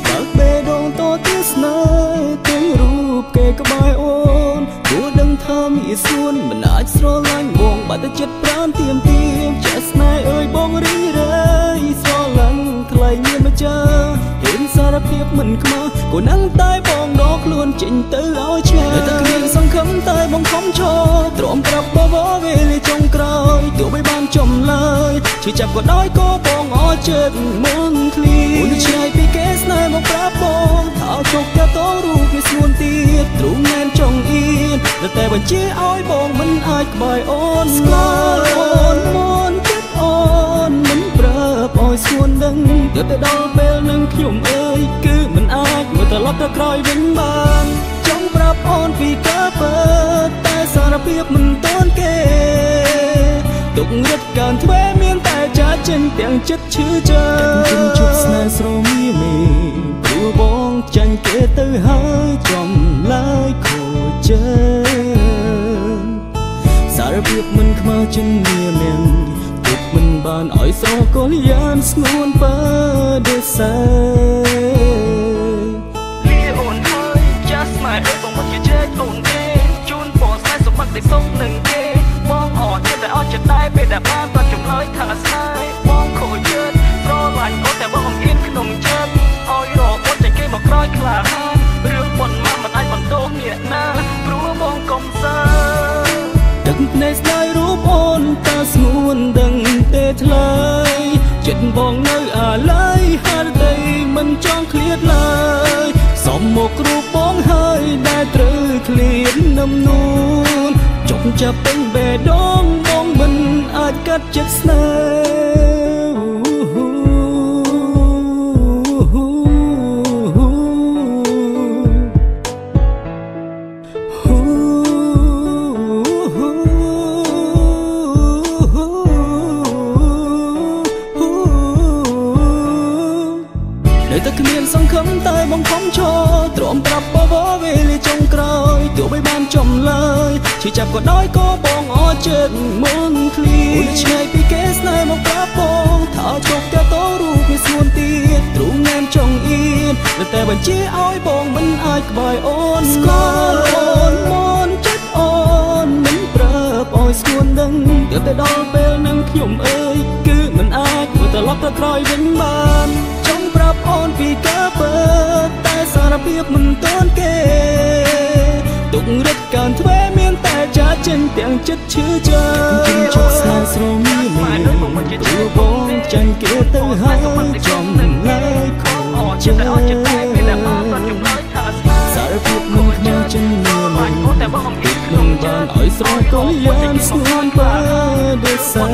បើបេដងតទាស្នេហ៍ទាំងរូបគេក្បែរអូនគួរដឹងថាមានសួនមិនអាចស្រឡាញ់បងបាត់តែចិត្តប្រានទៀមចេះស្នេហ៍អើយបងរីងរៃស្រឡាញ់ថ្លៃមានមកចាហ៊ានសារភាពមិនខ្មាស់ក៏នឹងតែបងដកខ្លួនចេញទៅឲ្យឆ្ងាយតែគ្មានសង្ឃឹមតែបងខំឈរទ្រាំប្រាប់បបវេលាចុងក្រោយទោះបីបានចំឡើយឈឺចាប់ក៏ដោយក៏បងអត់ចិត្តមុនឃ្លីអូនឆ្ងាយពីគេស្នេហ៍មកប្រាប់បងថាជោគតែតរូបវាស្ងួនទៀតទ្រូងណែនចង់អៀនតែបញ្ជាឲ្យបងមិនអាចក្បែរអូនស្គាល់អូនមុនចិត្តអូនមិនប្រាប់ឲ្យស្ងួនដឹងទើបតែដល់ពេលនឹងខ្ញុំអើយគឺមិនអាចមើលត្រឡប់ទៅក្រោយវិញបានចង់ប្រាប់អូនពីការពិតតែសារភាពមិនទាន់គេទុករត់កើនទ្វេមានតែចាចេញទាំងចិត្តឈឺចាំជប់ស្នេហ៍ស្រមៀមេព្រោះបងចាញ់គេទៅហើយចំឡើយខូចចិត្តសារភាពមិនខ្មៅចិនមានទុកមិនបានឲ្យស្រកលយ៉ាងស្ងួនបើដូចសើលីអូនហើយ just my បងមកជែកអូនទេជូនពរស្នេហ៍សម្បត្តិដែលសុខនឹងគេបងអត់ចិត្តតែអត់ចិត្តដែរពេលដែលបានបាត់ចម្លើយថាស្នេហ៍បងខូចចិត្តប្រឡាញ់អូនតែបងអៀនក្នុងចិត្តឲ្យរកអូនចេញគេមកក្រោយខ្លាហានរឿងប៉ុនមកមិនអាចបន្តអ្នកណាព្រោះបងកុំសើទឹកភ្នែកស្ដាយរូបអូនតាស្ងួនដឹងទេថ្លៃចិត្តបងនៅអាឡ័យហាល់តែមិនចង់ឃ្លាតឡើយសំមករូបបងហើយដែលត្រូវឃ្លាតនំនួនចុកចាប់ពេញបេះដូងបងមិនអាចកាត់ចិត្តស្នេហ៍តែគ្មានសង្ឃឹមតែបងខំឈរទ្រាំប្រាប់បបវេលាចុងក្រោយទោះបីបានចំឡើយឈឺចាប់ក៏ដោយក៏បងអត់ចិត្តមុនឃ្លីអូនឆ្ងាយពីគេស្នេហ៍មកប្រាប់បងថាជោគតែតរូបវាស្ងួនទៀតទ្រូងណែនចង់អៀនតែបញ្ជាឲ្យបងមិនអាចក្បែរអូនស្គាល់អូនមុនចិត្តអូនមិនប្រាប់ឲ្យស្ងួនដឹងទើបតែដល់ពេលនឹងខ្ញុំអើយគឺមិនអាចមើលត្រឡប់ទៅក្រោយវិញបានប្រាប់អូនពីការពិតតែសារភាពមិនទាន់គេទុករត់កើនទ្វេមានតែចាចេញទាំងចិត្តឈឺចាំជប់ស្នេហ៍ស្រមៀមេព្រោះបងចាញ់គេទៅហើយចំឡើយខូចចិត្តសារភាពមិនខ្មៅចិនមានតែបងមិនបានឲ្យស្រកលយ៉ាងស្ងួនបើដូចសើ